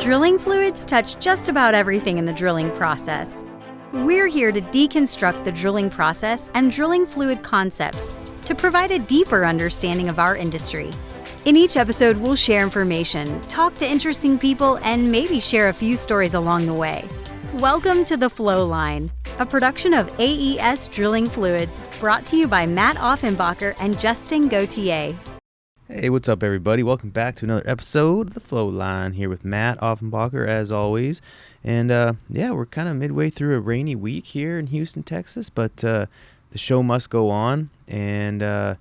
Drilling fluids touch just about everything in the drilling process. We're here to deconstruct the drilling process and drilling fluid concepts to provide a deeper understanding of our industry. In each episode, we'll share information, talk to interesting people, and maybe share a few stories along the way. Welcome to the Flowline, a production of AES Drilling Fluids, brought to you by Matt Offenbacher and Justin Gauthier. Hey, what's up, everybody? Welcome back to another episode of the Flowline here with Matt Offenbacher, as always. And we're kind of midway through a rainy week here in Houston, Texas, but the show must go on. And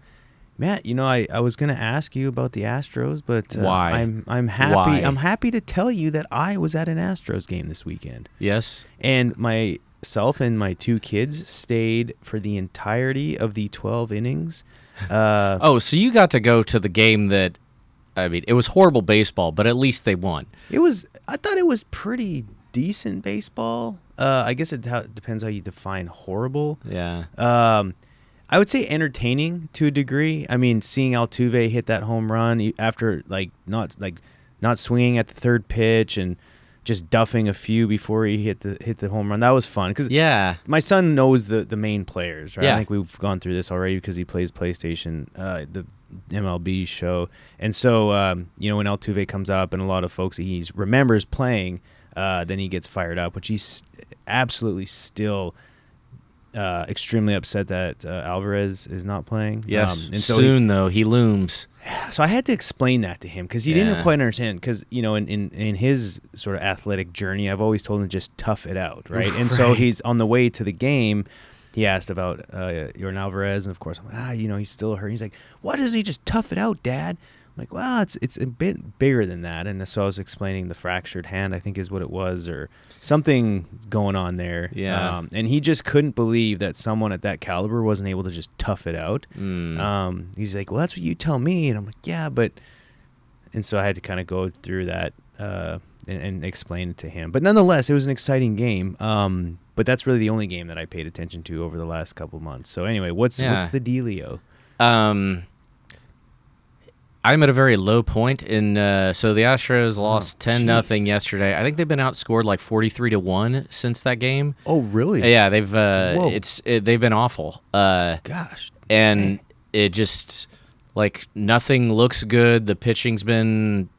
Matt, you know, I was going to ask you about the Astros, but why? I'm happy. Why? I'm happy to tell you that I was at an Astros game this weekend. Yes. And myself and my two kids stayed for the entirety of the 12 innings. So you got to go to the game that, I mean, it was horrible baseball, but at least they won. I thought it was pretty decent baseball. I guess it depends how you define horrible. Yeah. I would say entertaining to a degree. I mean, seeing Altuve hit that home run after not swinging at the third pitch and just duffing a few before he hit the home run. That was fun because my son knows the main players, right? Yeah. I think we've gone through this already because he plays PlayStation, the MLB show. And so, when Altuve comes up and a lot of folks he remembers playing, then he gets fired up, which he's absolutely still extremely upset that Alvarez is not playing. Yes, and so soon though, he looms. So I had to explain that to him because he didn't quite understand. Because in his sort of athletic journey, I've always told him to just tough it out, right? And so he's on the way to the game. He asked about Yordan Alvarez, and of course, I'm like, he's still hurt. He's like, why doesn't he just tough it out, Dad? I'm like, well, it's a bit bigger than that. And so I was explaining the fractured hand, I think is what it was, or something going on there. Yeah. And he just couldn't believe that someone at that caliber wasn't able to just tough it out. He's like, well, that's what you tell me. And I'm like, yeah, but... And so I had to kind of go through that and explain it to him. But nonetheless, it was an exciting game. But that's really the only game that I paid attention to over the last couple of months. So anyway, what's the dealio? I'm at a very low point so the Astros lost 10-0 yesterday. I think they've been outscored like 43-1 since that game. Oh, really? Yeah, they've been awful. Gosh. And it just nothing looks good. The pitching's been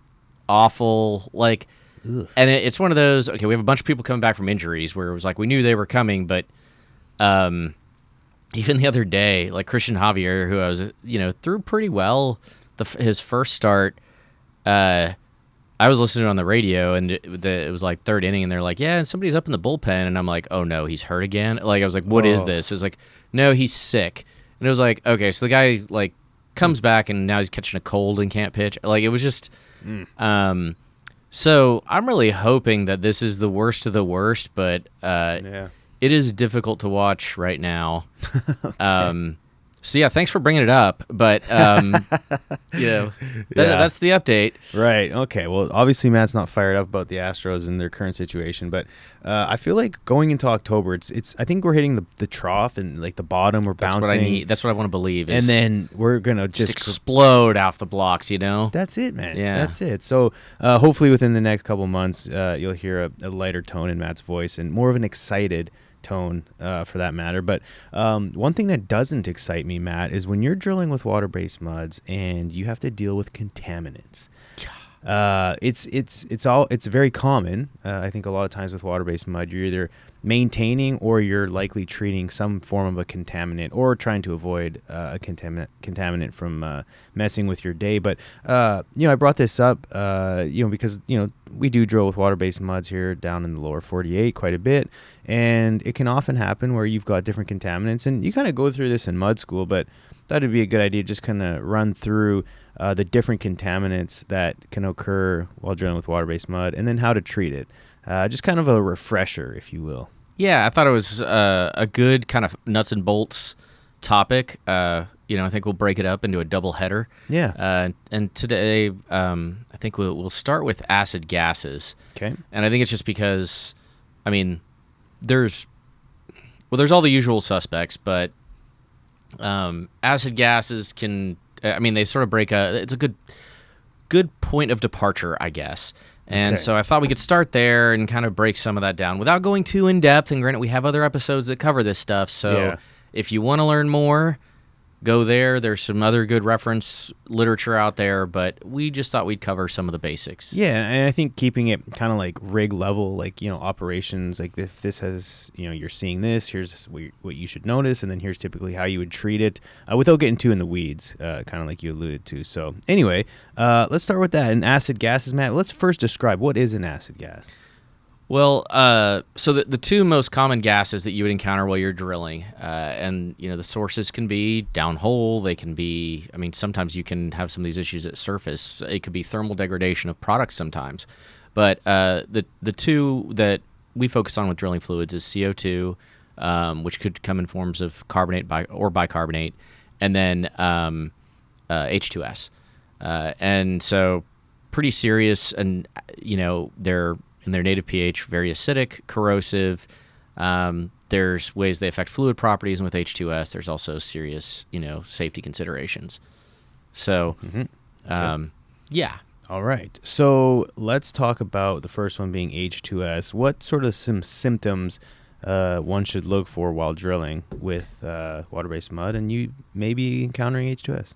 awful. And it's one of those, okay, we have a bunch of people coming back from injuries where it was like we knew they were coming, but even the other day, like Christian Javier, who I was, threw pretty well his first start. I was listening on the radio, and it was like third inning, and they're like, yeah, somebody's up in the bullpen, and I'm like, oh no, he's hurt again? I was like, what is this? It was like, no, he's sick. And it was like, okay, so the guy comes back, and now he's catching a cold and can't pitch. It was just... So I'm really hoping that this is the worst of the worst, but it is difficult to watch right now. Okay. So yeah, thanks for bringing it up, but that's the update. Right. Okay. Well, obviously Matt's not fired up about the Astros and their current situation, but I feel like going into October, it's I think we're hitting the trough and the bottom. We're bouncing. That's what I need. That's what I want to believe. And then we're gonna just explode off the blocks. That's it, man. Yeah. That's it. So hopefully within the next couple months, you'll hear a lighter tone in Matt's voice and more of an excited tone for that matter. But one thing that doesn't excite me, Matt, is when you're drilling with water-based muds and you have to deal with contaminants. It's very common. I think a lot of times with water-based mud, you're either maintaining or you're likely treating some form of a contaminant or trying to avoid a contaminant from messing with your day. But I brought this up because we do drill with water-based muds here down in the lower 48 quite a bit, and it can often happen where you've got different contaminants, and you kind of go through this in mud school, but thought it'd be a good idea to just kind of run through the different contaminants that can occur while drilling with water-based mud, and then how to treat it. Just kind of a refresher, if you will. Yeah, I thought it was a good kind of nuts and bolts topic. I think we'll break it up into a double header. Yeah. And today, I think we'll start with acid gases. Okay. And I think it's just because, there's all the usual suspects, but acid gases can, they sort of break it's a good good point of departure, I guess. And Okay. so I thought we could start there and kind of break some of that down without going too in depth. And granted, we have other episodes that cover this stuff. So Yeah. if you want to learn more, go there. There's some other good reference literature out there, but we just thought we'd cover some of the basics. Yeah, and I think keeping it kind of like rig level, like, operations, like if this has, you're seeing this, here's what you should notice, and then here's typically how you would treat it without getting too in the weeds, kind of like you alluded to. So anyway, let's start with that. And acid gases, Matt, let's first describe what is an acid gas. Well, so the two most common gases that you would encounter while you're drilling, and the sources can be downhole. They can be, sometimes you can have some of these issues at surface. It could be thermal degradation of products sometimes, but the two that we focus on with drilling fluids is CO2, which could come in forms of carbonate or bicarbonate, and then H2S, and so pretty serious, and they're in their native pH, very acidic, corrosive. There's ways they affect fluid properties, and with H2S, there's also serious, safety considerations. So, yeah. All right. So let's talk about the first one being H2S. What sort of some symptoms one should look for while drilling with water-based mud, and you may be encountering H2S?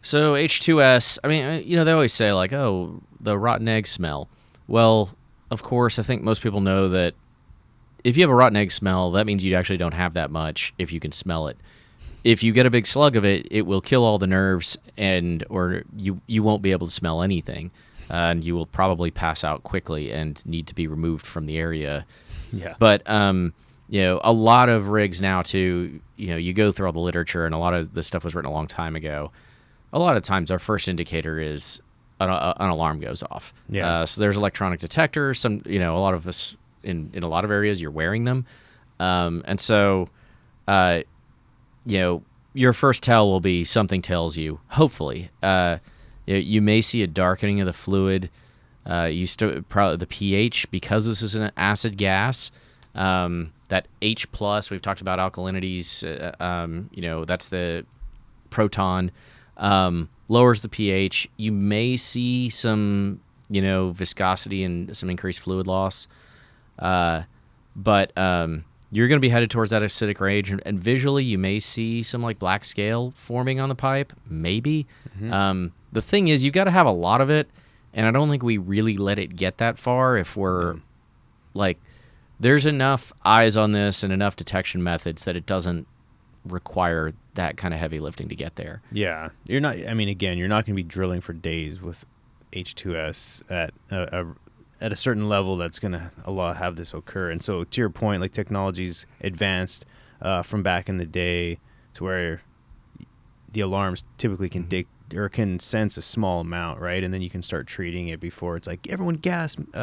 So H2S, they always say like, oh, the rotten egg smell. Well, of course, I think most people know that if you have a rotten egg smell, that means you actually don't have that much if you can smell it. If you get a big slug of it, it will kill all the nerves, or you won't be able to smell anything, and you will probably pass out quickly and need to be removed from the area. Yeah. But a lot of rigs now too, you go through all the literature, and a lot of this stuff was written a long time ago. A lot of times, our first indicator is an alarm goes off. Yeah. So there's electronic detectors. A lot of us in a lot of areas, you're wearing them, and so your first tell will be something tells you. Hopefully, you may see a darkening of the fluid. Probably the pH, because this is an acid gas. That H plus, we've talked about alkalinities. That's the proton. Lowers the pH. You may see some, viscosity and some increased fluid loss. But you're going to be headed towards that acidic range, and visually you may see some like black scale forming on the pipe, maybe. Mm-hmm. The thing is, you've got to have a lot of it, and I don't think we really let it get that far if we're there's enough eyes on this and enough detection methods that it doesn't require that kind of heavy lifting to get there. Yeah. You're not going to be drilling for days with H2S at a certain level that's going to have this occur. And so to your point, like technology's advanced from back in the day to where the alarms typically can sense a small amount, right? And then you can start treating it before it's like, everyone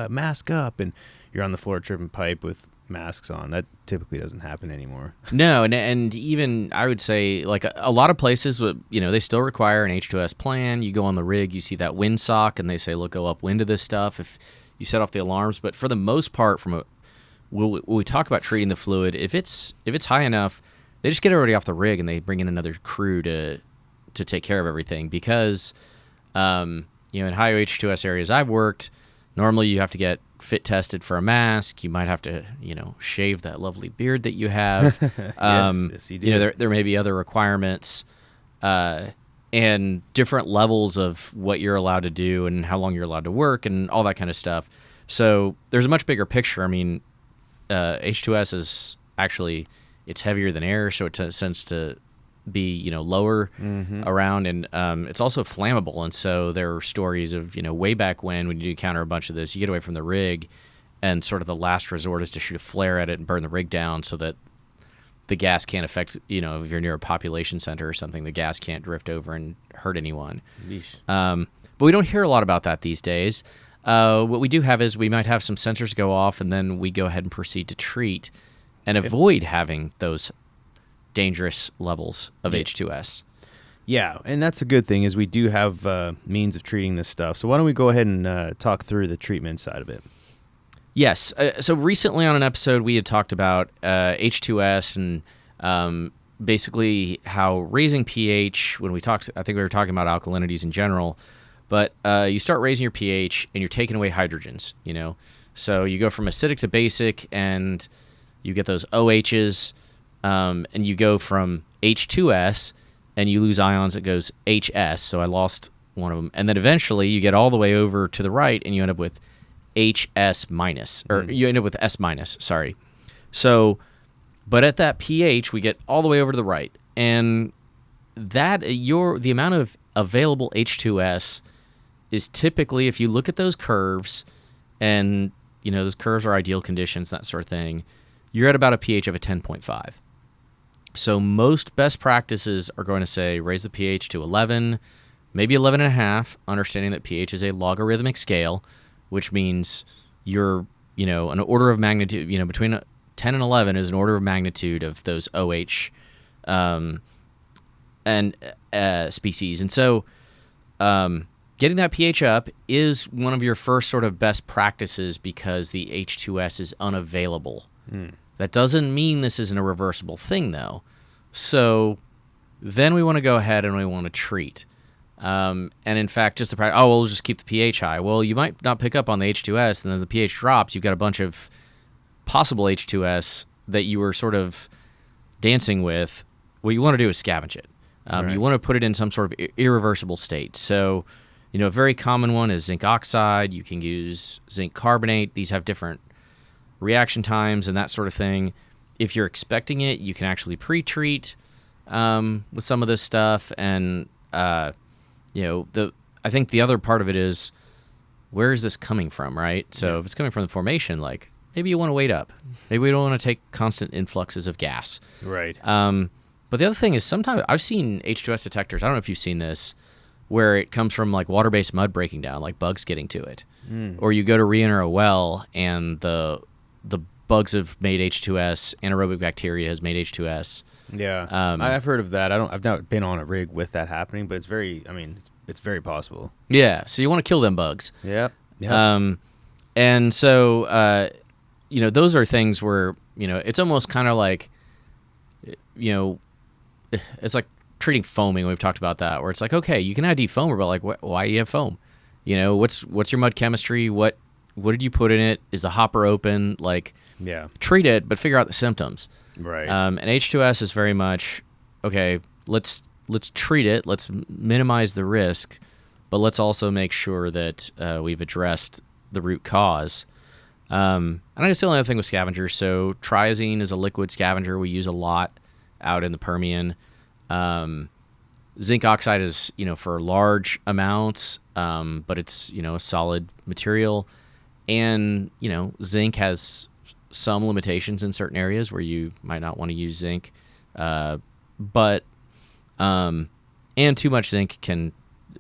mask up, and you're on the floor tripping pipe with masks on. That typically doesn't happen anymore. No, and even I would say like a lot of places, they still require an H2S plan. You go on the rig, you see that windsock, and they say, look, go upwind of this stuff if you set off the alarms. But for the most part, when we talk about treating the fluid, if it's high enough, they just get everybody off the rig and they bring in another crew to take care of everything. Because in high H2S areas I've worked, normally you have to get fit tested for a mask. You might have to, shave that lovely beard that you have. Yes, you do. There may be other requirements and different levels of what you're allowed to do and how long you're allowed to work and all that kind of stuff. So there's a much bigger picture. H2S is actually, it's heavier than air, so it tends to be lower around, and it's also flammable. And so there are stories of way back when you encounter a bunch of this, you get away from the rig, and sort of the last resort is to shoot a flare at it and burn the rig down so that the gas can't affect, if you're near a population center or something, the gas can't drift over and hurt anyone. But we don't hear a lot about that these days. What we do have is we might have some sensors go off, and then we go ahead and proceed to treat and avoid having those dangerous levels of H2S. Yeah, and that's a good thing is we do have means of treating this stuff. So why don't we go ahead and talk through the treatment side of it? Yes. So recently on an episode, we had talked about H2S and basically how raising pH, when we talked, I think we were talking about alkalinities in general, But you start raising your pH, and you're taking away hydrogens, So you go from acidic to basic, and you get those OHs, and you go from H2S, and you lose ions, it goes HS, so I lost one of them. And then eventually you get all the way over to the right, and you end up with HS minus, or you end up with S minus, sorry. So, but at that pH, we get all the way over to the right, and that the amount of available H2S is typically, if you look at those curves, and those curves are ideal conditions, that sort of thing, you're at about a pH of a 10.5. So most best practices are going to say raise the pH to 11, maybe 11.5, understanding that pH is a logarithmic scale, which means you're, an order of magnitude, between 10 and 11 is an order of magnitude of those OH and species. And so getting that pH up is one of your first sort of best practices because the H2S is unavailable. That doesn't mean this isn't a reversible thing, though. So then we want to go ahead and we want to treat. And in fact, just we'll just keep the pH high. Well, you might not pick up on the H2S, and then the pH drops. You've got a bunch of possible H2S that you were sort of dancing with. What you want to do is scavenge it. Right. You want to put it in some sort of irreversible state. So, a very common one is zinc oxide. You can use zinc carbonate. These have different reaction times and that sort of thing. If you're expecting it, you can actually pre-treat with some of this stuff. And I think the other part of it is, where is this coming from, right? So if it's coming from the formation, like maybe you want to wait up. Maybe we don't want to take constant influxes of gas. Right. But the other thing is, sometimes I've seen H2S detectors, I don't know if you've seen this, where it comes from like water-based mud breaking down, like bugs getting to it. Or you go to re-enter a well and the bugs have made H2S, anaerobic bacteria has made H2S. Yeah. I've heard of that. I've not been on a rig with that happening, but it's very possible. Yeah, so you want to kill them bugs. Yep. And so, those are things where, it's almost kind of like, it's like treating foaming. We've talked about that, where it's like, okay, you can add defoamer, but like, why do you have foam? What's your mud chemistry? What did you put in it? Is the hopper open? Like, treat it, but figure out the symptoms. Right. And H2S is very much, okay, let's treat it. Let's minimize the risk, but let's also make sure that we've addressed the root cause. And I guess the only other thing with scavengers, so triazine is a liquid scavenger we use a lot out in the Permian. Zinc oxide is, for large amounts, but it's, a solid material. And, zinc has some limitations in certain areas where you might not want to use zinc. And too much zinc can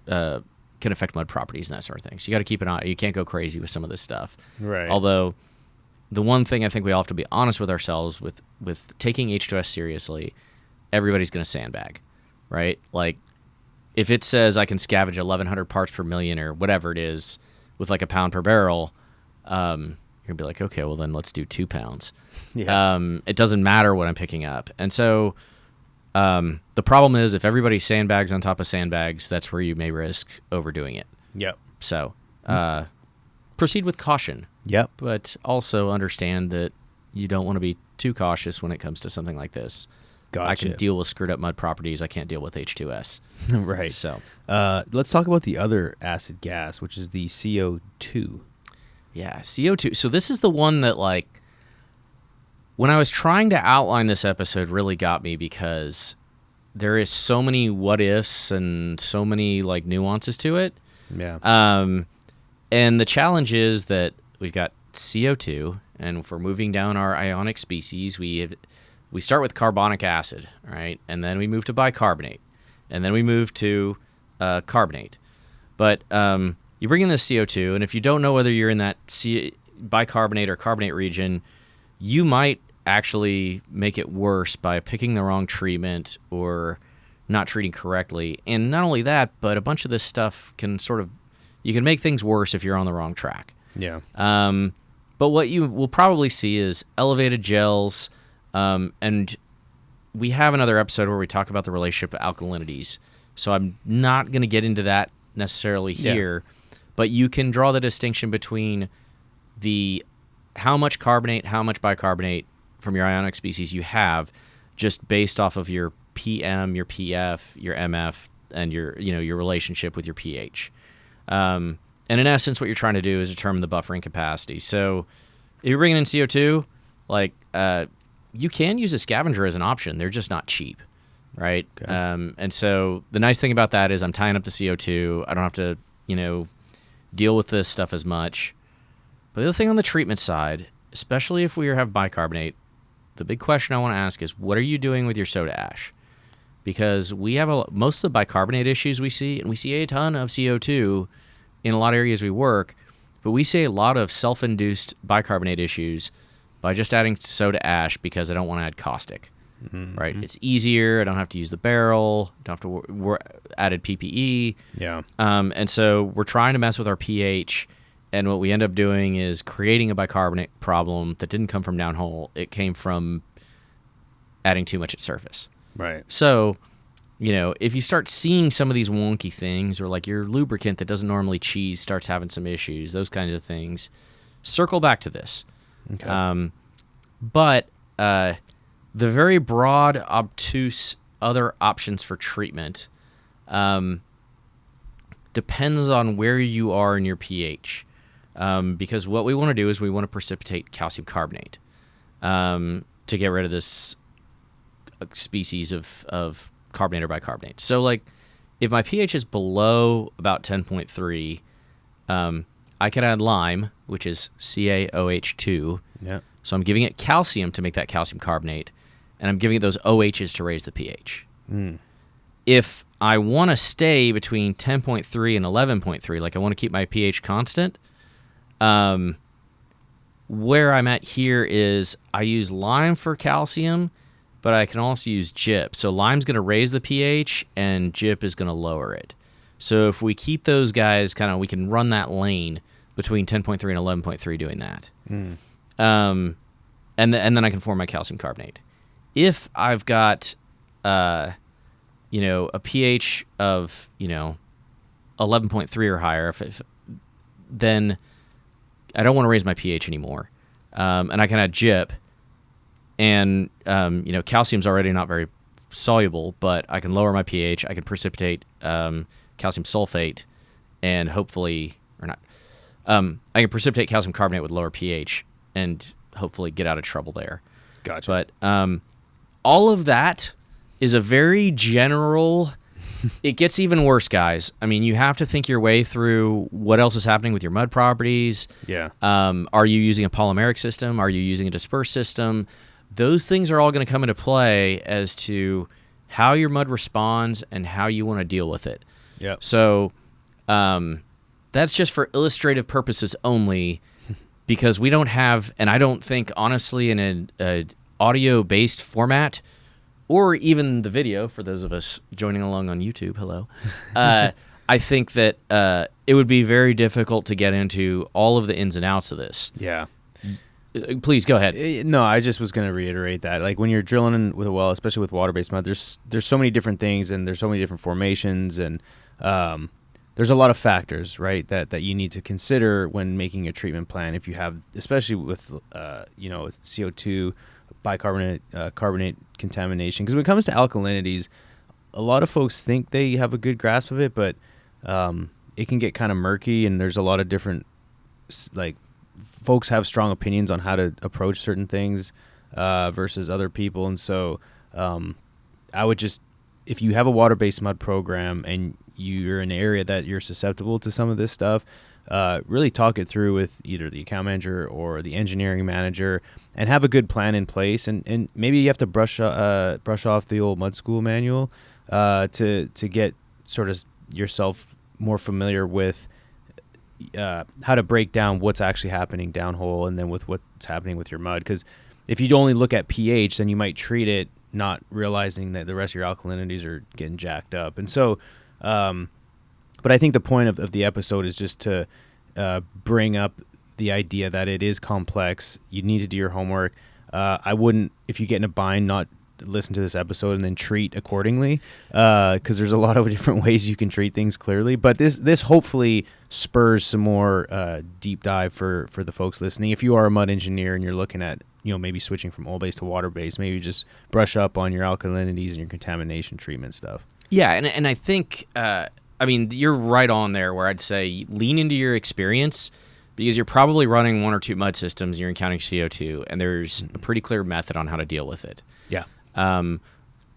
affect mud properties and that sort of thing. So you got to keep an eye. You can't go crazy with some of this stuff. Right. Although the one thing I think we all have to be honest with ourselves with taking H2S seriously, everybody's going to sandbag, right? Like if it says I can scavenge 1,100 parts per million or whatever it is with like a pound per barrel, you're going to be like, okay, well then let's do 2 pounds. Yeah. It doesn't matter what I'm picking up. And so the problem is if everybody sandbags on top of sandbags, that's where you may risk overdoing it. Yep. So proceed with caution. Yep. But also understand that you don't want to be too cautious when it comes to something like this. Gotcha. I can deal with screwed up mud properties. I can't deal with H2S. Right. So let's talk about the other acid gas, which is the CO2. Yeah, CO2. So this is the one that, like, when I was trying to outline this episode, really got me because there is so many what ifs and so many like nuances to it. Yeah. And the challenge is that we've got CO2, and if we're moving down our ionic species, we start with carbonic acid, right? And then we move to bicarbonate, and then we move to carbonate. But you bring in the CO2, and if you don't know whether you're in that bicarbonate or carbonate region, you might actually make it worse by picking the wrong treatment or not treating correctly. And not only that, but a bunch of this stuff can you can make things worse if you're on the wrong track. Yeah. But what you will probably see is elevated gels, and we have another episode where we talk about the relationship of alkalinities. So I'm not going to get into that necessarily here, but you can draw the distinction between the how much carbonate, how much bicarbonate from your ionic species you have, just based off of your PM, your PF, your MF, and your relationship with your pH. And in essence, what you're trying to do is determine the buffering capacity. So if you're bringing in CO2, like you can use a scavenger as an option. They're just not cheap, right? Okay. And so the nice thing about that is I'm tying up the CO2. I don't have to, deal with this stuff as much. But the other thing on the treatment side, especially if we have bicarbonate, the big question I want to ask is, what are you doing with your soda ash? Because we have most of the bicarbonate issues we see, and we see a ton of CO2 in a lot of areas we work, but we see a lot of self-induced bicarbonate issues by just adding soda ash because I don't want to add caustic, right? It's easier. I don't have to use the barrel. Don't have to added PPE. Yeah. And so we're trying to mess with our pH, and what we end up doing is creating a bicarbonate problem that didn't come from downhole. It came from adding too much at surface. Right. So, if you start seeing some of these wonky things, or like your lubricant that doesn't normally cheese starts having some issues, those kinds of things, circle back to this. Okay. But the very broad, obtuse other options for treatment depends on where you are in your pH. Because what we want to do is we want to precipitate calcium carbonate to get rid of this species of carbonate or bicarbonate. So, like, if my pH is below about 10.3, I can add lime, which is CaOH2. Yeah. So I'm giving it calcium to make that calcium carbonate, and I'm giving it those OHs to raise the pH. If I want to stay between 10.3 and 11.3, like I want to keep my pH constant, where I'm at here is I use lime for calcium, but I can also use gyp. So lime's going to raise the pH, and gyp is going to lower it. So if we keep those guys we can run that lane between 10.3 and 11.3 doing that. And then I can form my calcium carbonate. If I've got, a pH of, 11.3 or higher, then I don't want to raise my pH anymore. And I can add gyp, and, calcium's already not very soluble, but I can lower my pH. I can precipitate calcium sulfate, and hopefully, or not, I can precipitate calcium carbonate with lower pH and hopefully get out of trouble there. Gotcha. But all of that is a very general. It gets even worse, guys. I mean, you have to think your way through what else is happening with your mud properties. Yeah. Are you using a polymeric system? Are you using a dispersed system? Those things are all going to come into play as to how your mud responds and how you want to deal with it. Yeah. So that's just for illustrative purposes only, because we don't have, and I don't think, honestly, in an audio-based format, or even the video, for those of us joining along on YouTube, hello, I think that it would be very difficult to get into all of the ins and outs of this. Yeah. Please, go ahead. No, I just was going to reiterate that. Like, when you're drilling with a well, especially with water-based mud, there's so many different things, and there's so many different formations, and there's a lot of factors, right, that you need to consider when making a treatment plan. If you have, especially with CO2, bicarbonate, carbonate contamination, because when it comes to alkalinities, a lot of folks think they have a good grasp of it, but it can get kind of murky, and there's a lot of different, like, folks have strong opinions on how to approach certain things versus other people. And so I would just, if you have a water-based mud program and you're in an area that you're susceptible to some of this stuff, really talk it through with either the account manager or the engineering manager, and have a good plan in place. And maybe you have to brush off the old mud school manual to get sort of yourself more familiar with how to break down what's actually happening downhole, and then with what's happening with your mud. Because if you only look at pH, then you might treat it not realizing that the rest of your alkalinities are getting jacked up. And so, but I think the point of the episode is just to bring up the idea that it is complex. You need to do your homework. I wouldn't, if you get in a bind, not listen to this episode and then treat accordingly, because there's a lot of different ways you can treat things clearly. But this hopefully spurs some more deep dive for the folks listening. If you are a mud engineer and you're looking at maybe switching from oil-based to water-based, maybe just brush up on your alkalinities and your contamination treatment stuff. Yeah, and I think, you're right on there where I'd say lean into your experience, because you're probably running 1 or 2 mud systems and you're encountering CO2, and there's a pretty clear method on how to deal with it. Yeah.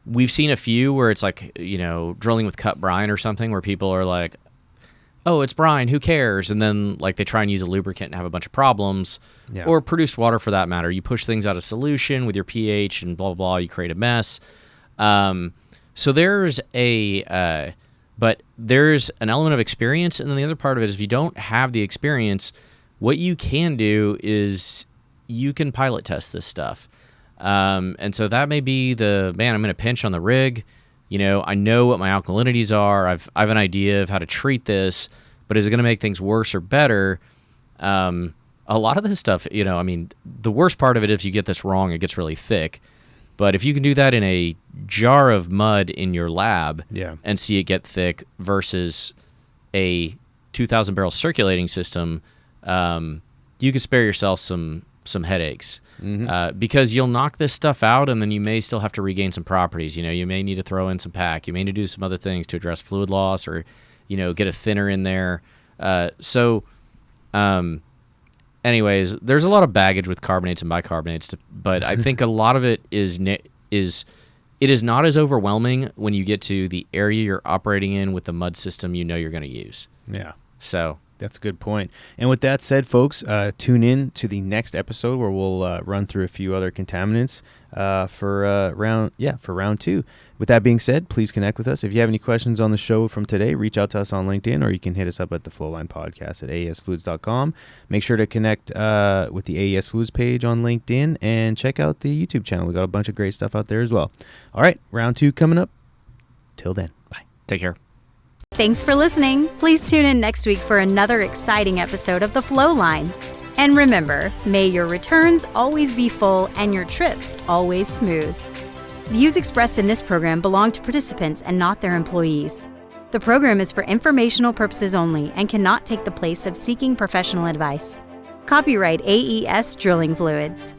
We've seen a few where it's like, drilling with cut brine or something where people are like, oh, it's brine, who cares? And then like they try and use a lubricant and have a bunch of problems, or produced water for that matter. You push things out of solution with your pH and blah, blah, blah. You create a mess. So there's but there's an element of experience. And then the other part of it is if you don't have the experience, what you can do is you can pilot test this stuff. And so that may be I'm in a pinch on the rig. I know what my alkalinities are. I have an idea of how to treat this, but is it going to make things worse or better? A lot of this stuff, the worst part of it, if you get this wrong, it gets really thick. But if you can do that in a jar of mud in your lab and see it get thick versus a 2,000 barrel circulating system, you could spare yourself some headaches. Because you'll knock this stuff out and then you may still have to regain some properties. You may need to throw in some pack. You may need to do some other things to address fluid loss or, get a thinner in there. Anyways, there's a lot of baggage with carbonates and bicarbonates, but I think a lot of it is not as overwhelming when you get to the area you're operating in with the mud system you're going to use. Yeah. So that's a good point. And with that said, folks, tune in to the next episode where we'll run through a few other contaminants for round 2. With that being said, please connect with us. If you have any questions on the show from today, reach out to us on LinkedIn, or you can hit us up at the Flowline podcast at aesfoods.com. Make sure to connect with the AES Foods page on LinkedIn and check out the YouTube channel. We got a bunch of great stuff out there as well. All right, round 2 coming up. Till then, bye. Take care. Thanks for listening. Please tune in next week for another exciting episode of The Flowline. And remember, may your returns always be full and your trips always smooth. Views expressed in this program belong to participants and not their employees. The program is for informational purposes only and cannot take the place of seeking professional advice. Copyright AES Drilling Fluids.